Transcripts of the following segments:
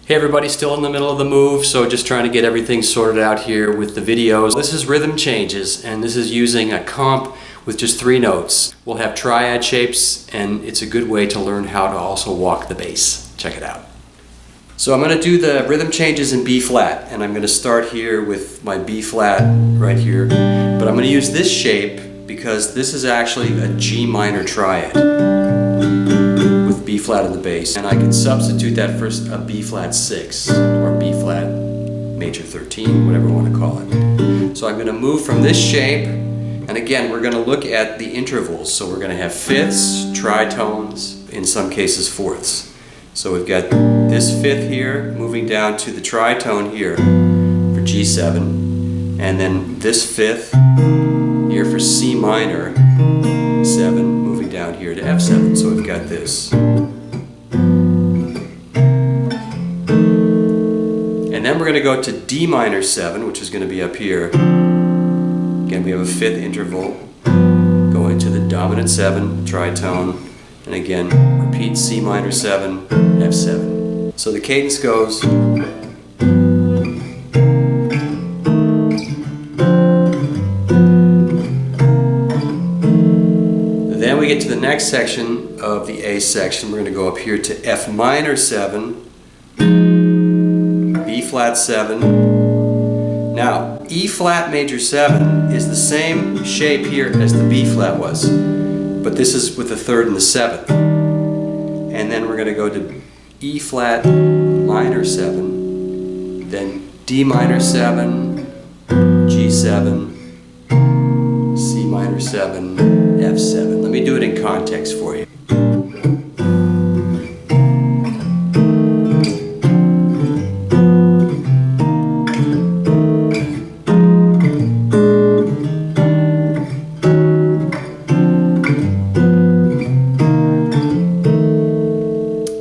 Hey everybody, still in the middle of the move, so just trying to get everything sorted out here with the videos. This is rhythm changes, and this is using a comp with just 3 notes. We'll have triad shapes, and it's a good way to learn how to also walk the bass. Check it out. So I'm going to do the rhythm changes in B flat, and I'm going to start here with my B flat right here. But I'm going to use this shape because this is actually a G minor triad with B flat in the bass. And I can substitute that for a B flat 6 or B flat major 13, whatever you want to call it. So I'm going to move from this shape, and again we're going to look at the intervals. So we're going to have fifths, tritones, in some cases fourths. So we've got this fifth here moving down to the tritone here for G7, and then this fifth here for C minor 7 moving down here to F7. So we've got this. And then we're going to go to D minor 7, which is going to be up here. Again, we have a fifth interval going to the dominant 7 tritone, and again repeat C minor 7, F7. So the cadence goes. Then we get to the next section of the A section. We're going to go up here to F minor 7, B flat 7. Now, E flat major 7 is the same shape here as the B flat was, but this is with the 3rd and the 7th. And then we're going to go to E flat minor 7, then D minor 7, G7, C minor 7, F7. Let me do it in context for you.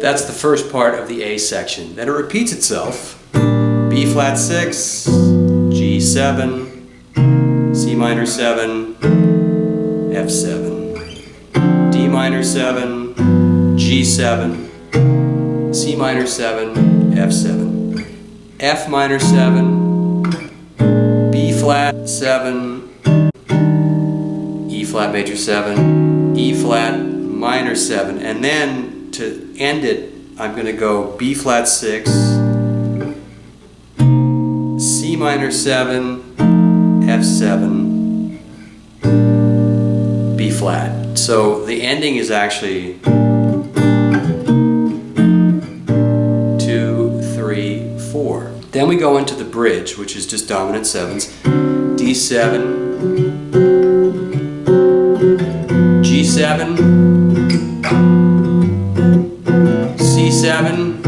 That's the first part of the A section. Then it repeats itself. B flat 6, G7, C minor 7, F7, D minor 7, G7, C minor 7, F7, F minor 7, B flat 7, E flat major 7, E flat minor 7, and then to end it, I'm going to go B flat 6, C minor 7, F7, B flat. So the ending is actually 2, 3, 4. Then we go into the bridge, which is just dominant 7s. D7, G7, C7,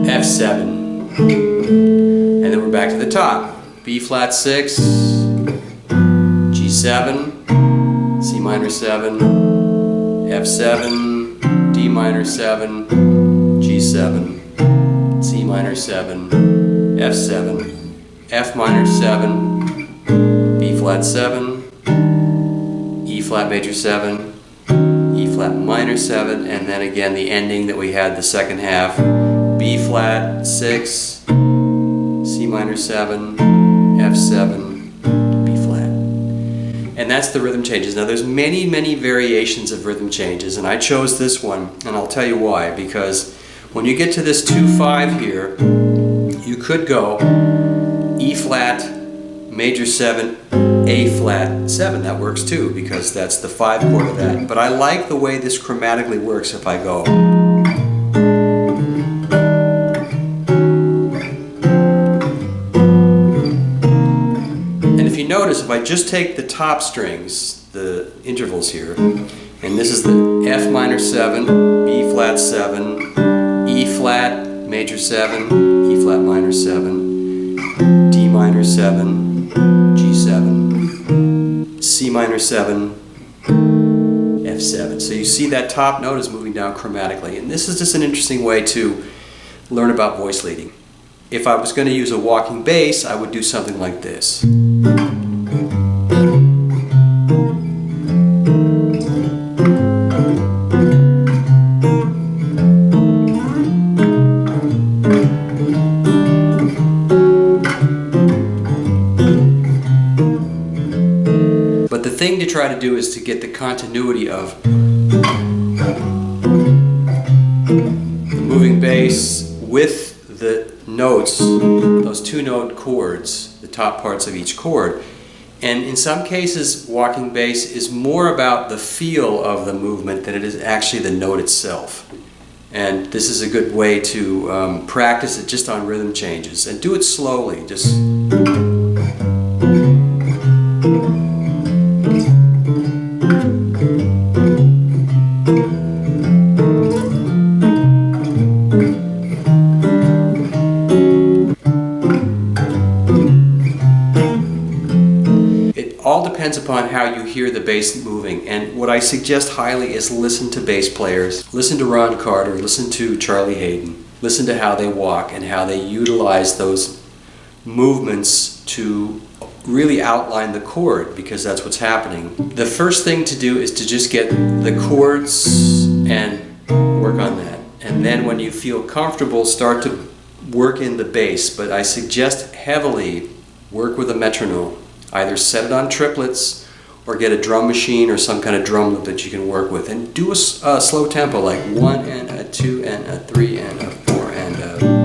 F7, and then we're back to the top. B flat 6, G7, C minor 7, F7, D minor 7, G7, C minor 7, F7, F minor 7, B flat 7, E flat major 7, E flat minor 7, and then again the ending that we had the second half, B flat 6, C minor 7, F7, B flat. And that's the rhythm changes. Now there's many variations of rhythm changes, and I chose this one, and I'll tell you why. Because when you get to this 2-5 here, you could go E flat major 7, A flat 7. That works too, because that's the 5 chord of that. But I like the way this chromatically works if I go. And if you notice, if I just take the top strings, the intervals here, and this is the F minor 7, B flat 7, E flat major 7, E flat minor 7, D minor 7, G7, C minor 7, F7. So you see that top note is moving down chromatically, and this is just an interesting way to learn about voice leading. If I was going to use a walking bass, I would do something like this. try to do is to get the continuity of the moving bass with the notes, those 2-note chords, the top parts of each chord. And in some cases, walking bass is more about the feel of the movement than it is actually the note itself. And this is a good way to practice it just on rhythm changes. And do it slowly. Just all depends upon how you hear the bass moving, and what I suggest highly is listen to bass players. Listen to Ron Carter, listen to Charlie Hayden. Listen to how they walk and how they utilize those movements to really outline the chord, because that's what's happening. The first thing to do is to just get the chords and work on that. And then when you feel comfortable, start to work in the bass. But I suggest heavily work with a metronome. Either set it on triplets or get a drum machine or some kind of drum loop that you can work with, and do a slow tempo like 1 and a 2 and a 3 and a 4 and a...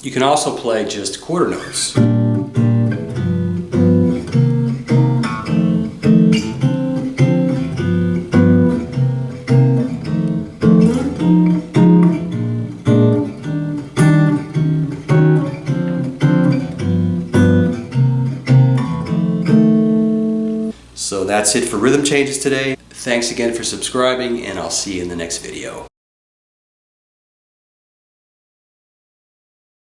You can also play just quarter notes. So that's it for rhythm changes today. Thanks again for subscribing, and I'll see you in the next video.